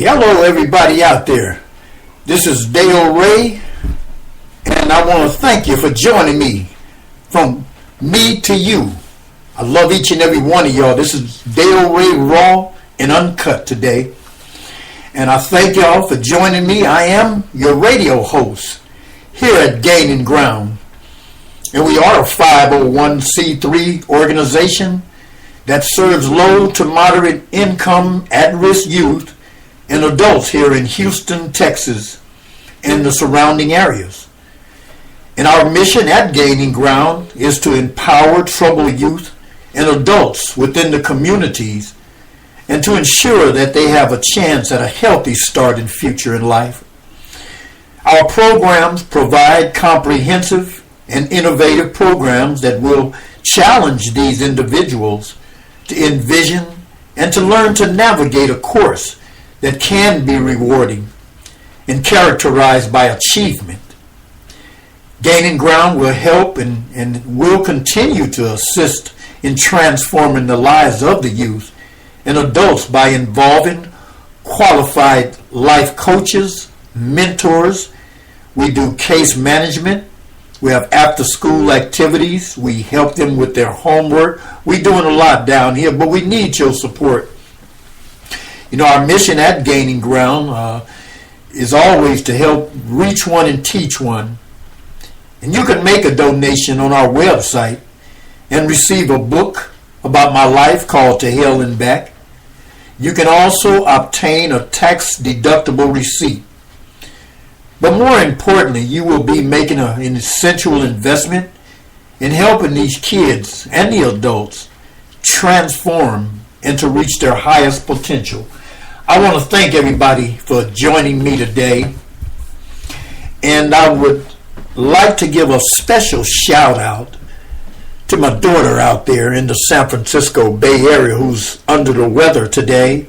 Hello, everybody out there. This is Dale Ray, and I want to thank you for joining me from me to you. I love each and every one of y'all. This is Dale Ray Raw and Uncut today, and I thank y'all for joining me. I am your radio host here at Gaining Ground, and we are a 501c3 organization that serves low to moderate income at-risk youth and adults here in Houston, Texas, and the surrounding areas. And our mission at Gaining Ground is to empower troubled youth and adults within the communities and to ensure that they have a chance at a healthy start and future in life. Our programs provide comprehensive and innovative programs that will challenge these individuals to envision and to learn to navigate a course that can be rewarding and characterized by achievement. Gaining Ground will help and will continue to assist in transforming the lives of the youth and adults by involving qualified life coaches, mentors. We do case management. We have after-school activities. We help them with their homework. We're doing a lot down here, but we need your support. You know, our mission at Gaining Ground is always to help reach one and teach one. And you can make a donation on our website and receive a book about my life called To Hell and Back. You can also obtain a tax-deductible receipt. But more importantly, you will be making an essential investment in helping these kids and the adults transform and to reach their highest potential. I want to thank everybody for joining me today. And I would like to give a special shout out to my daughter out there in the San Francisco Bay Area who's under the weather today.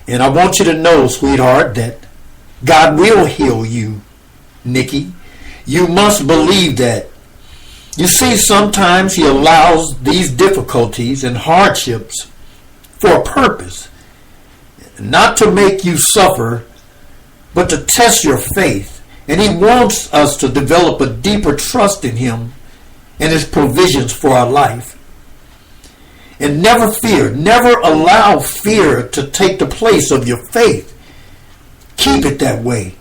And I want you to know, sweetheart, that God will heal you, Nikki. You must believe that. You see, sometimes He allows these difficulties and hardships for a purpose. Not to make you suffer, but to test your faith. And He wants us to develop a deeper trust in Him and His provisions for our life. And never fear. Never allow fear to take the place of your faith. Keep it that way,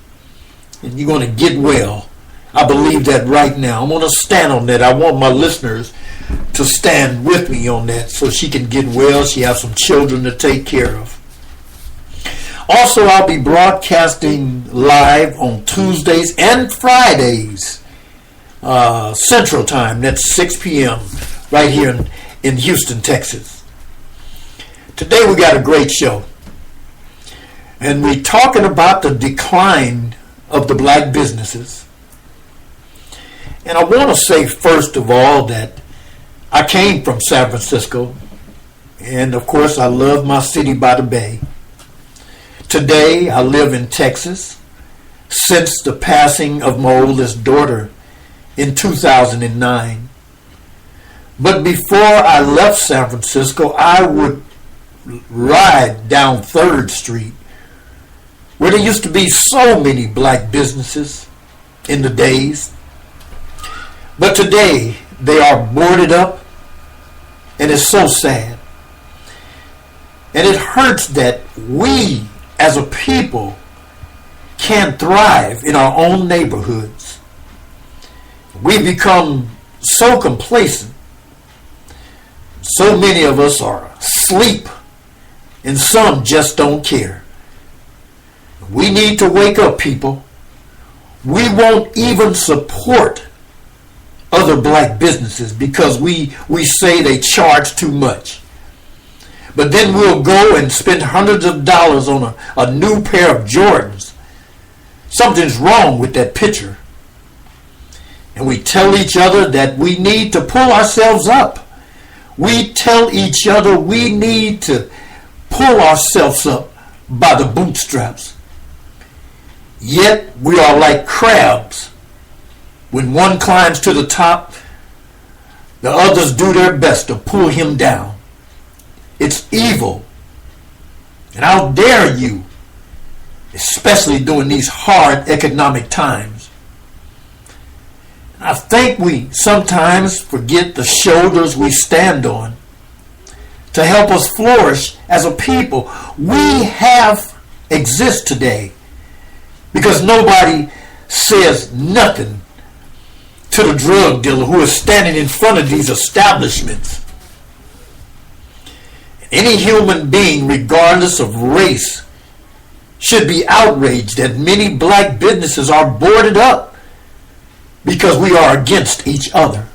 and you're going to get well. I believe that right now. I'm going to stand on that. I want my listeners to stand with me on that so she can get well. She has some children to take care of. Also, I'll be broadcasting live on Tuesdays and Fridays, Central Time. That's 6 p.m. right here in Houston, Texas. Today we got a great show. And we're talking about the decline of the black businesses. And I want to say, first of all, that I came from San Francisco. And, of course, I love my city by the bay. Today, I live in Texas since the passing of my oldest daughter in 2009. But before I left San Francisco, I would ride down 3rd Street, where there used to be so many black businesses in the days. But today, they are boarded up, and it's so sad. And it hurts that we, as a people, can't thrive in our own neighborhoods. We become so complacent. So many of us are asleep, and some just don't care. We need to wake up, people. We won't even support other black businesses because we say they charge too much. But then we'll go and spend hundreds of dollars on a new pair of Jordans. Something's wrong with that picture. And we tell each other that we need to pull ourselves up. We tell each other we need to pull ourselves up by the bootstraps. Yet we are like crabs. When one climbs to the top, the others do their best to pull him down. It's evil. And how dare you especially during these hard economic times. I think we sometimes forget the shoulders we stand on to help us flourish as a people. We exist today because nobody says nothing to the drug dealer who is standing in front of these establishments. Any human being, regardless of race, should be outraged that many black businesses are boarded up because we are against each other.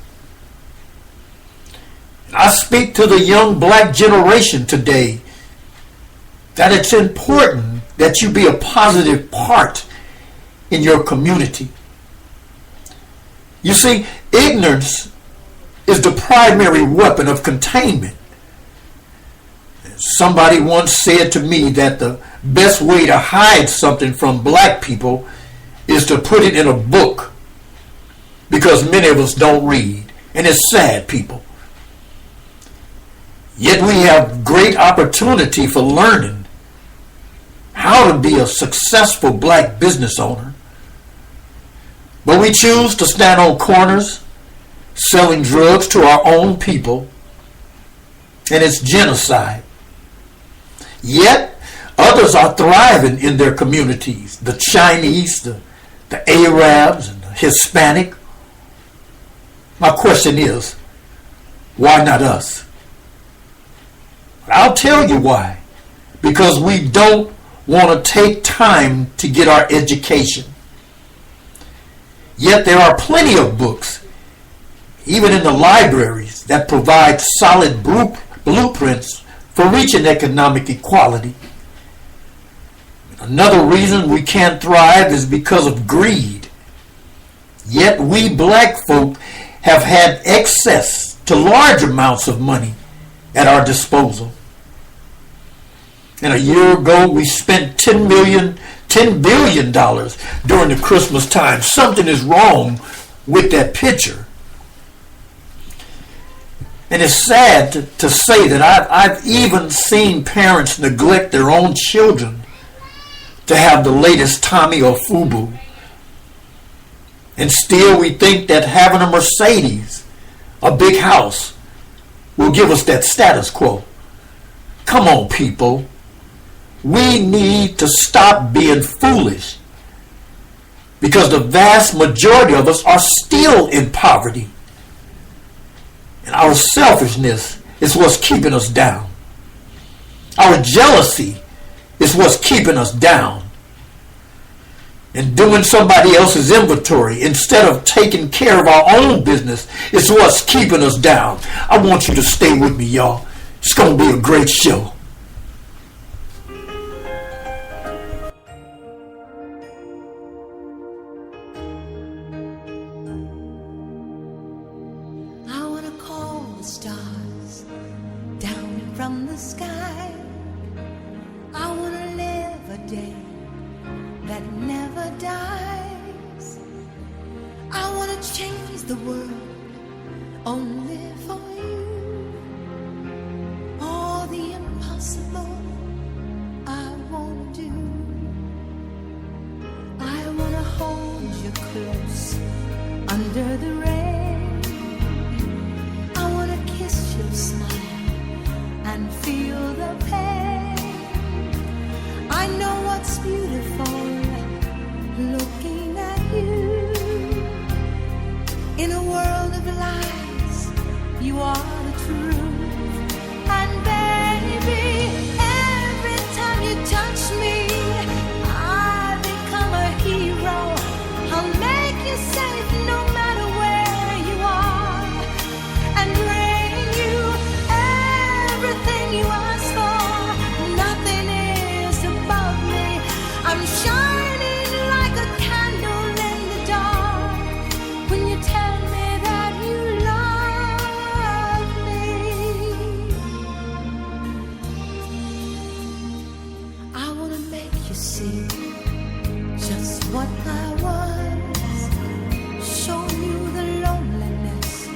I speak to the young black generation today that it's important that you be a positive part in your community. You see, ignorance is the primary weapon of containment. Somebody once said to me that the best way to hide something from black people is to put it in a book, because many of us don't read, and it's sad, people. Yet we have great opportunity for learning how to be a successful black business owner. But we choose to stand on corners selling drugs to our own people, and it's genocide. Yet others are thriving in their communities, the Chinese, the Arabs, and the Hispanic. My question is, why not us? I'll tell you why. Because we don't want to take time to get our education. Yet there are plenty of books, even in the libraries, that provide solid blueprints for reaching economic equality. Another reason we can't thrive is because of greed. Yet we black folk have had access to large amounts of money at our disposal. And a year ago, we spent $10 billion during the Christmas time. Something is wrong with that picture. And it's sad to say that I've even seen parents neglect their own children to have the latest Tommy or Fubu. And still we think that having a Mercedes, a big house, will give us that status quo. Come on, people. We need to stop being foolish, because the vast majority of us are still in poverty. And our selfishness is what's keeping us down. Our jealousy is what's keeping us down. And doing somebody else's inventory instead of taking care of our own business is what's keeping us down. I want you to stay with me, y'all. It's going to be a great show. I want to call the stars down from the sky. I want to live a day that never dies. I want to change the world only for you. All the impossible I want to do. I want to hold you close under the rain. I want to kiss your smile and feel the pain. I know what's beautiful looking at you. In a world of lies, you are the truth. And baby, every time you touch me, I become a hero. I'll make you safe no matter where you are, and bring you everything you ask for. Nothing is above me. I'm shining like a candle in the dark when you tell me that you love me. I want to make you see just what I was, show you the loneliness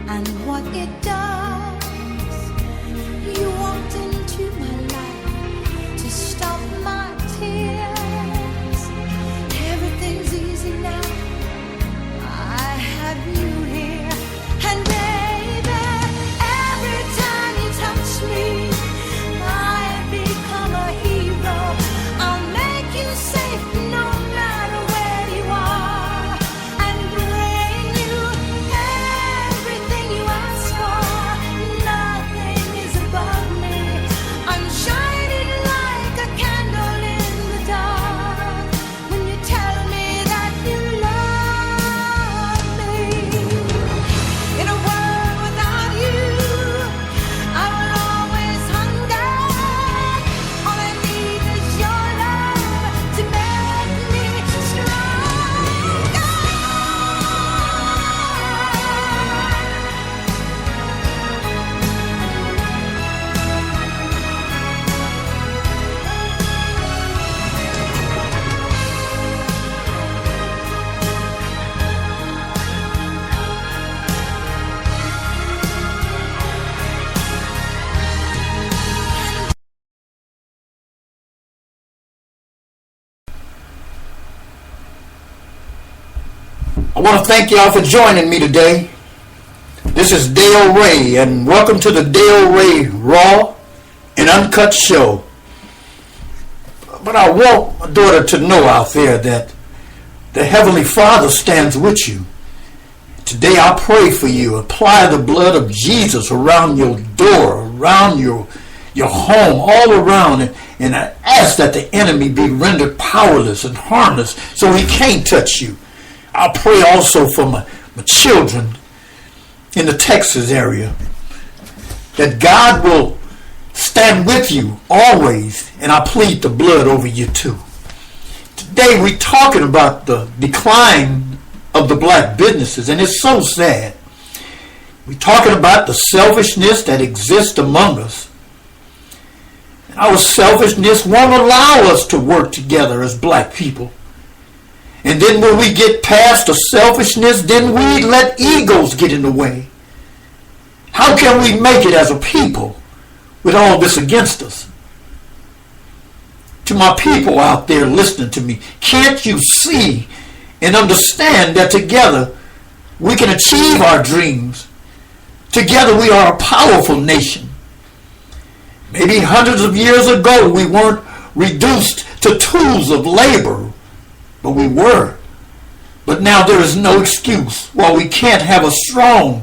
and what it does. You walked into my life to stop my tears. I want to thank y'all for joining me today. This is Dale Ray, and welcome to the Dale Ray Raw and Uncut Show. But I want my daughter to know out there that the Heavenly Father stands with you. Today I pray for you. Apply the blood of Jesus around your door, around your home, all around, and I ask that the enemy be rendered powerless and harmless so he can't touch you. I pray also for my children in the Texas area, that God will stand with you always, and I plead the blood over you too. Today we're talking about the decline of the black businesses, and it's so sad. We're talking about the selfishness that exists among us. And our selfishness won't allow us to work together as black people. And then when we get past the selfishness, then we let egos get in the way. How can we make it as a people with all this against us? To my people out there listening to me, can't you see and understand that together we can achieve our dreams? Together we are a powerful nation. Maybe hundreds of years ago we weren't reduced to tools of labor, but we were. But now there is no excuse why we can't have a strong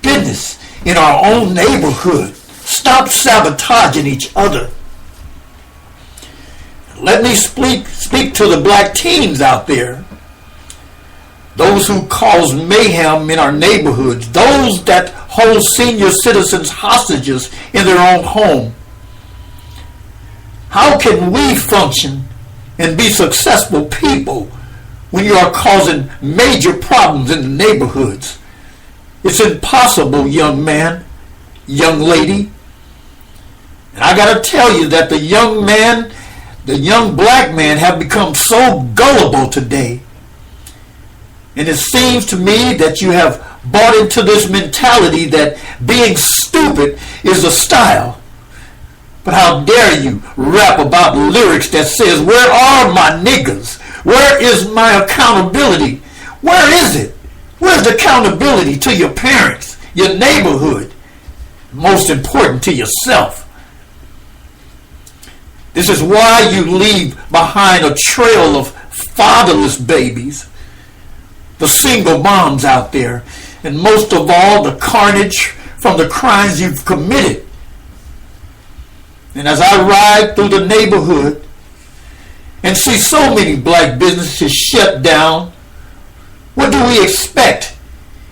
business in our own neighborhood. Stop sabotaging each other. Let me speak to the black teens out there. Those who cause mayhem in our neighborhoods. Those that hold senior citizens hostages in their own home. How can we function and be successful people when you are causing major problems in the neighborhoods? It's impossible, young man, young lady. And I got to tell you that the young black man have become so gullible today. And it seems to me that you have bought into this mentality that being stupid is a style. But how dare you rap about lyrics that says, where are my niggas? Where is my accountability? Where is it? Where's the accountability to your parents, your neighborhood? Most important, to yourself. This is why you leave behind a trail of fatherless babies, the single moms out there, and most of all, the carnage from the crimes you've committed. And as I ride through the neighborhood and see so many black businesses shut down, what do we expect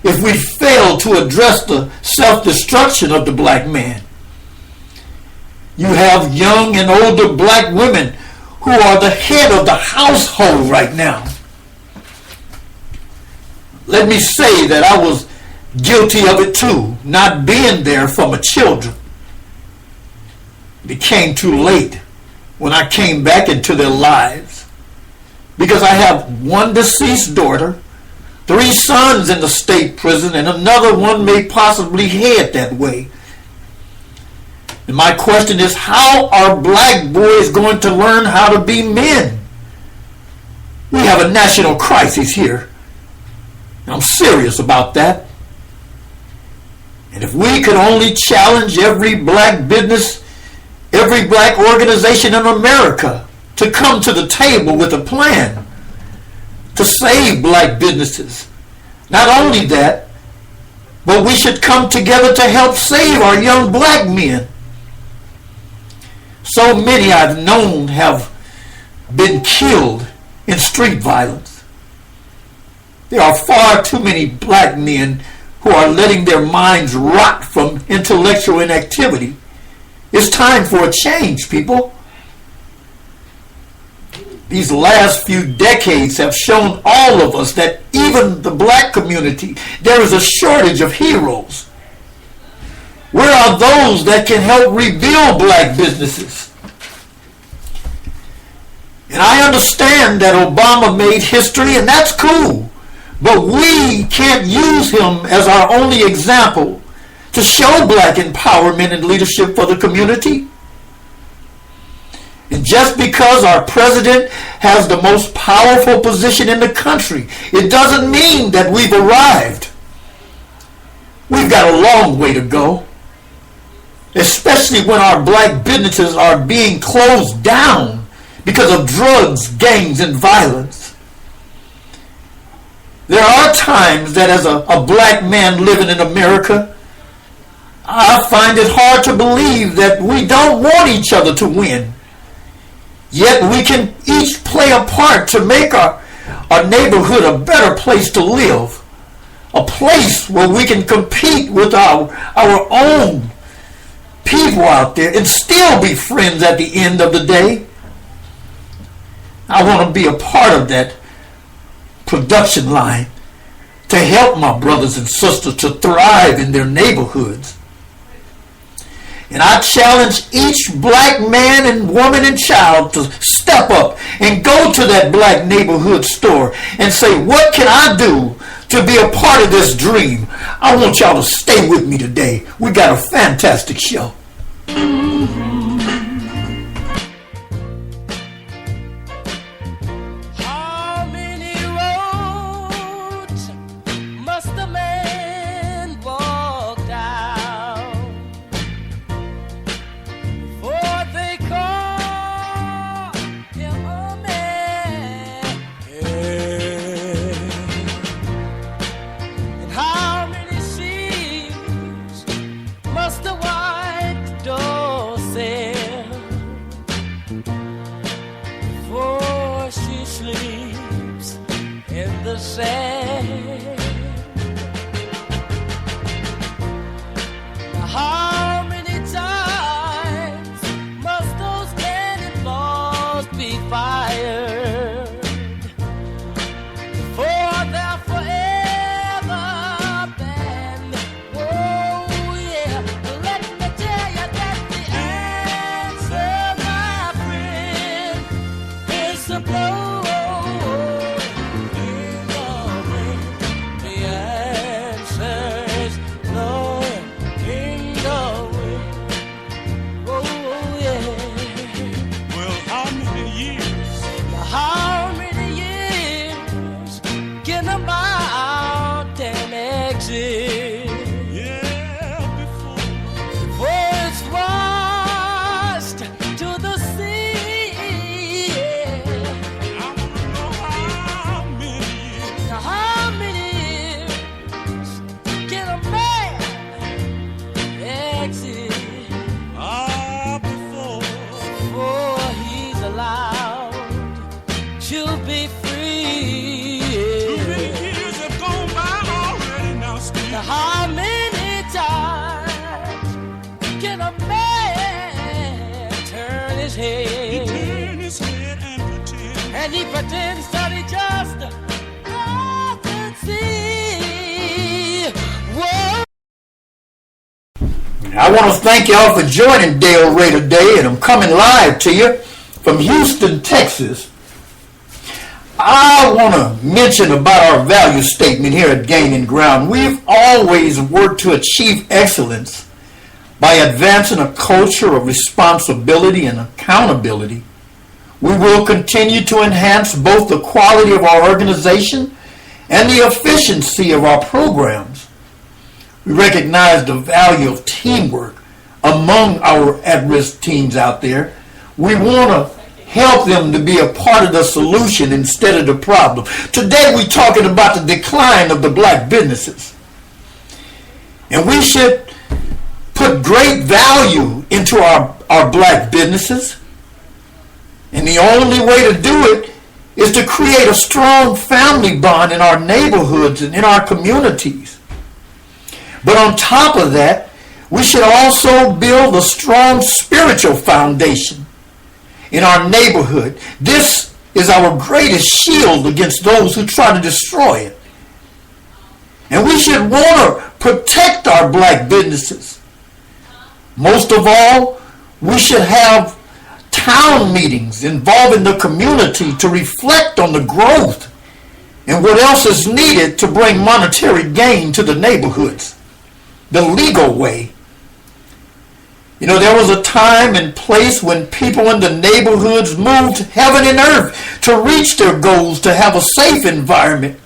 if we fail to address the self-destruction of the black man? You have young and older black women who are the head of the household right now. Let me say that I was guilty of it too, not being there for my children. It became too late when I came back into their lives, because I have one deceased daughter, 3 sons in the state prison, and another one may possibly head that way. And my question is, how are black boys going to learn how to be men? We have a national crisis here. I'm serious about that. And if we could only challenge every black business, every black organization in America to come to the table with a plan to save black businesses. Not only that, but we should come together to help save our young black men. So many I've known have been killed in street violence. There are far too many black men who are letting their minds rot from intellectual inactivity. It's time for a change, people. These last few decades have shown all of us that even the black community, there is a shortage of heroes. Where are those that can help rebuild black businesses? And I understand that Obama made history, and that's cool. But we can't use him as our only example to show black empowerment and leadership for the community. And Just because our president has the most powerful position in the country, it doesn't mean that we've arrived. We've got a long way to go, especially when our black businesses are being closed down because of drugs, gangs, and violence. There are times that as a black man living in America, I find it hard to believe that we don't want each other to win. Yet we can each play a part to make our neighborhood a better place to live. A place where we can compete with our own people out there and still be friends at the end of the day. I want to be a part of that production line to help my brothers and sisters to thrive in their neighborhoods. And I challenge each black man and woman and child to step up and go to that black neighborhood store and say, what can I do to be a part of this dream? I want y'all to stay with me today. We got a fantastic show. How many roads must a man walk down before they call him a man? And how many seas must a white dove sail before she sleeps in the sand? Now how many times must those cannonballs be fired before they're forever banned? Oh yeah, let me tell you that the answer, my friend, is to blow in the wind. The answer is blowing in the wind. Oh yeah. Well, how many years? Now how many years can a mountain exist Yeah, before it's washed to the sea? I wanna know how many years. Now how many years can a man exist before he's allowed to be free? Too many years have gone by already now, Steve. Now how many times can a man turn his head Turn his head and pretend. and he pretends that he just doesn't see? Whoa. I want to thank y'all for joining Dale Ray today, and I'm coming live to you from Houston, Texas. I want to mention about our value statement here at Gaining Ground. We've always worked to achieve excellence by advancing a culture of responsibility and accountability. We will continue to enhance both the quality of our organization and the efficiency of our programs. We recognize the value of teamwork among our at-risk teams out there. We want to help them to be a part of the solution instead of the problem. Today we're talking about the decline of the black businesses. And we should put great value into our black businesses. And the only way to do it is to create a strong family bond in our neighborhoods and in our communities. But on top of that, we should also build a strong spiritual foundation in our neighborhood. This is our greatest shield against those who try to destroy it. And we should want to protect our black businesses. Most of all, we should have town meetings involving the community to reflect on the growth and what else is needed to bring monetary gain to the neighborhoods the legal way. You know, there was a time and place when people in the neighborhoods moved heaven and earth to reach their goals, to have a safe environment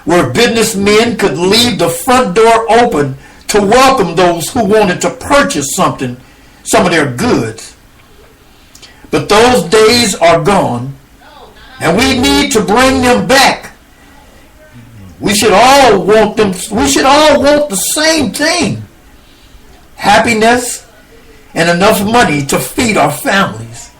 where businessmen could leave the front door open to welcome those who wanted to purchase something, some of their goods. But those days are gone, and we need to bring them back. We should all want them. We should all want the same thing: happiness and enough money to feed our families.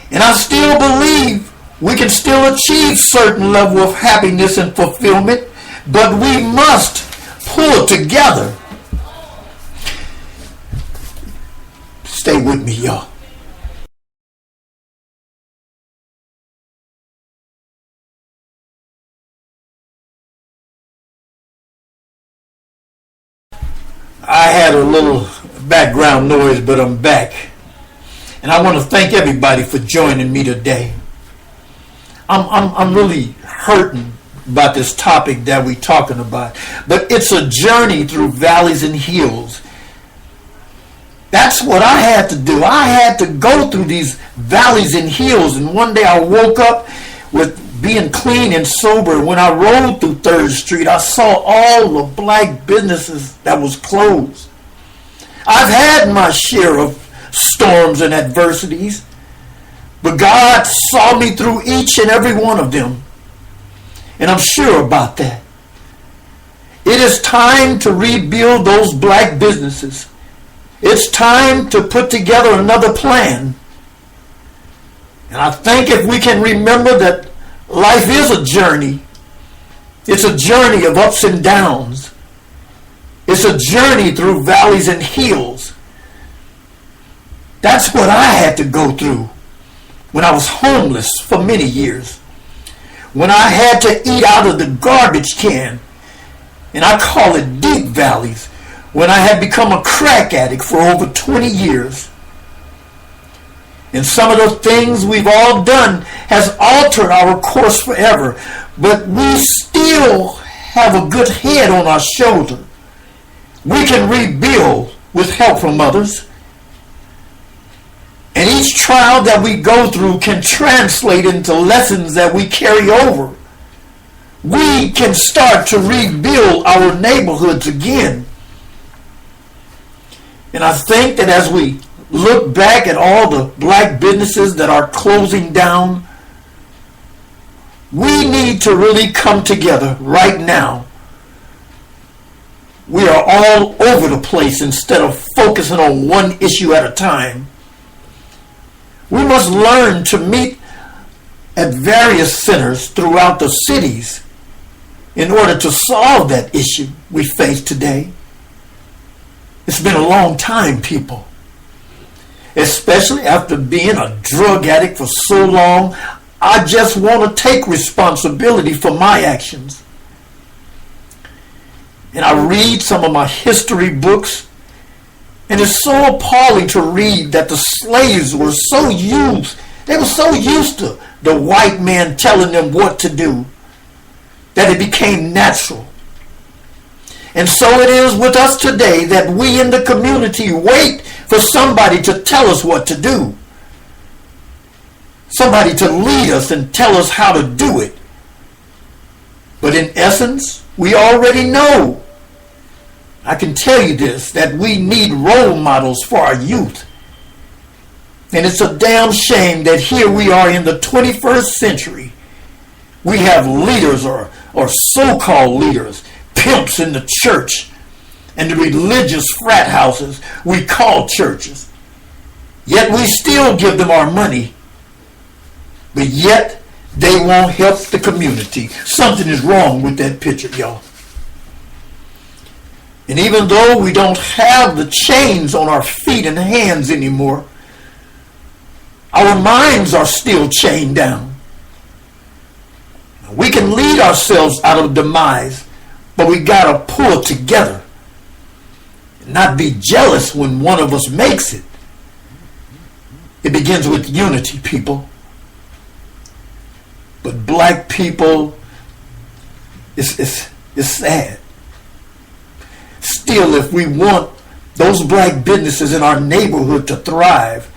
And I still believe we can still achieve certain level of happiness and fulfillment, but we must pull together. Stay with me, y'all. I had a little background noise, but I'm back. And I want to thank everybody for joining me today. I'm really hurting about this topic that we're talking about. But it's a journey through valleys and hills. That's what I had to do. I had to go through these valleys and hills. And one day I woke up with being clean and sober. When I rode through 3rd Street, I saw all the black businesses that was closed. I've had my share of storms and adversities, but God saw me through each and every one of them. And I'm sure about that. It is time to rebuild those black businesses. It's time to put together another plan. And I think if we can remember that life is a journey. It's a journey of ups and downs. It's a journey through valleys and hills. That's what I had to go through when I was homeless for many years. When I had to eat out of the garbage can. And I call it deep valleys. When I had become a crack addict for over 20 years. And some of the things we've all done has altered our course forever. But we still have a good head on our shoulder. We can rebuild with help from others. And each trial that we go through can translate into lessons that we carry over. We can start to rebuild our neighborhoods again. And I think that as we look back at all the black businesses that are closing down, we need to really come together right now. We are all over the place instead of focusing on one issue at a time. We must learn to meet at various centers throughout the cities in order to solve that issue we face today. It's been a long time, people. Especially after being a drug addict for so long, I just want to take responsibility for my actions. And I read some of my history books, and it's so appalling to read that the slaves were so used. They were so used to the white man telling them what to do that it became natural. And so it is with us today that we in the community wait for somebody to tell us what to do. Somebody to lead us and tell us how to do it. But in essence, we already know. I can tell you this, that we need role models for our youth. And it's a damn shame that here we are in the 21st century. We have leaders or so-called leaders, pimps in the church and the religious frat houses we call churches. Yet we still give them our money. But yet they won't help the community. Something is wrong with that picture, y'all. And even though we don't have the chains on our feet and hands anymore, our minds are still chained down. We can lead ourselves out of demise, but we gotta pull together. Not be jealous when one of us makes it. It begins with unity, people. But black people, it's sad. Still, if we want those black businesses in our neighborhood to thrive,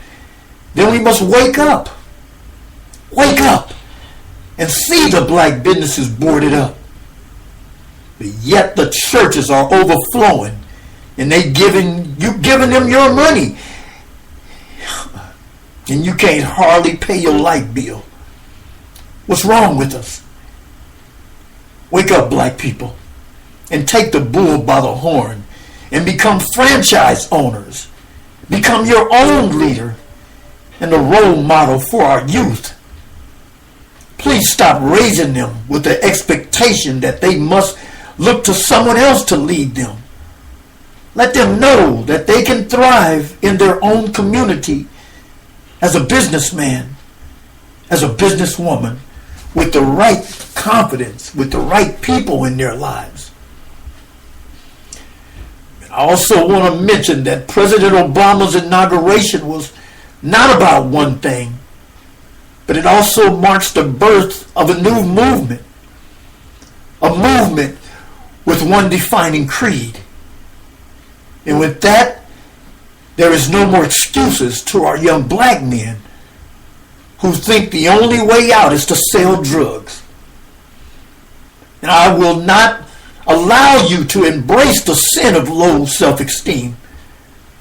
then we must wake up. Wake up and see the black businesses boarded up. But yet the churches are overflowing and you giving them your money. And you can't hardly pay your light bill. What's wrong with us? Wake up, black people, and take the bull by the horn and become franchise owners. Become your own leader and a role model for our youth. Please stop raising them with the expectation that they must look to someone else to lead them. Let them know that they can thrive in their own community as a businessman, as a businesswoman, with the right confidence, with the right people in their lives. I also want to mention that President Obama's inauguration was not about one thing, but it also marks the birth of a new movement. A movement with one defining creed. And with that, there is no more excuses to our young black men who think the only way out is to sell drugs. And I will not allow you to embrace the sin of low self-esteem.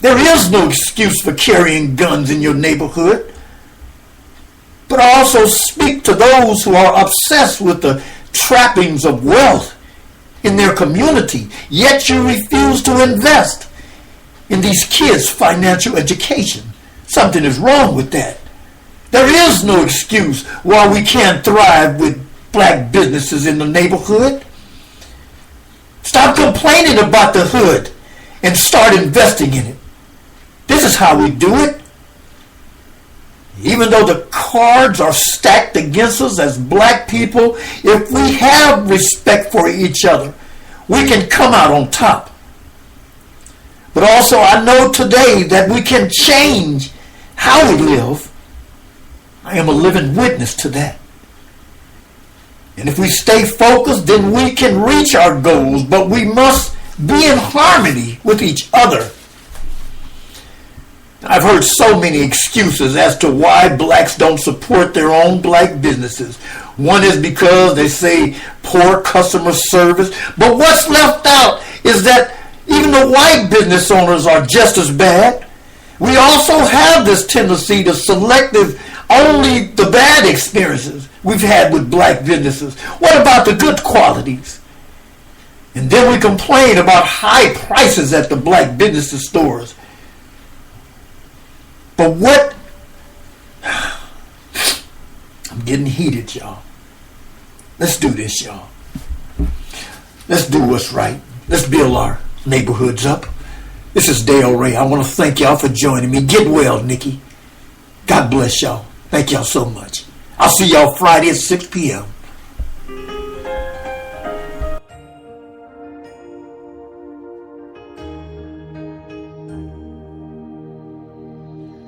There is no excuse for carrying guns in your neighborhood. But I also speak to those who are obsessed with the trappings of wealth in their community, yet you refuse to invest in these kids' financial education. Something is wrong with that. There is no excuse why we can't thrive with black businesses in the neighborhood. Stop complaining about the hood and start investing in it. This is how we do it. Even though the cards are stacked against us as black people, if we have respect for each other, we can come out on top. But also I know today that we can change how we live. I am a living witness to that. And if we stay focused, then we can reach our goals, but we must be in harmony with each other. I've heard so many excuses as to why blacks don't support their own black businesses. One is because they say poor customer service. But what's left out is that even the white business owners are just as bad. We also have this tendency to selective only the bad experiences we've had with black businesses. What about the good qualities? And then we complain about high prices at the black business stores. But what? I'm getting heated, y'all. Let's do this, y'all. Let's do what's right. Let's build our neighborhoods up. This is Dale Ray. I want to thank y'all for joining me. Get well, Nikki. God bless y'all. Thank y'all so much. I'll see y'all Friday at 6 p.m.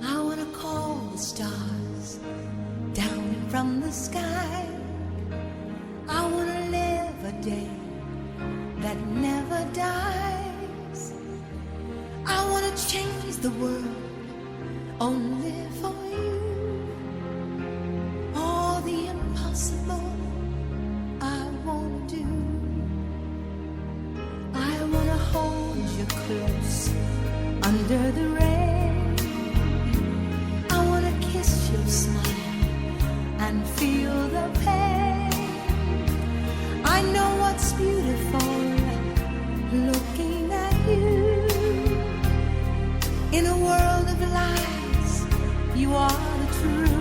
I want to call the stars down from the sky. I want to live a day that never dies. I want to change the world only for you. All the impossible I want to do. I want to hold you close under the rain. I want to kiss your smile and feel the pain. I know what's beautiful looking at you. In a world of lies, you are the truth.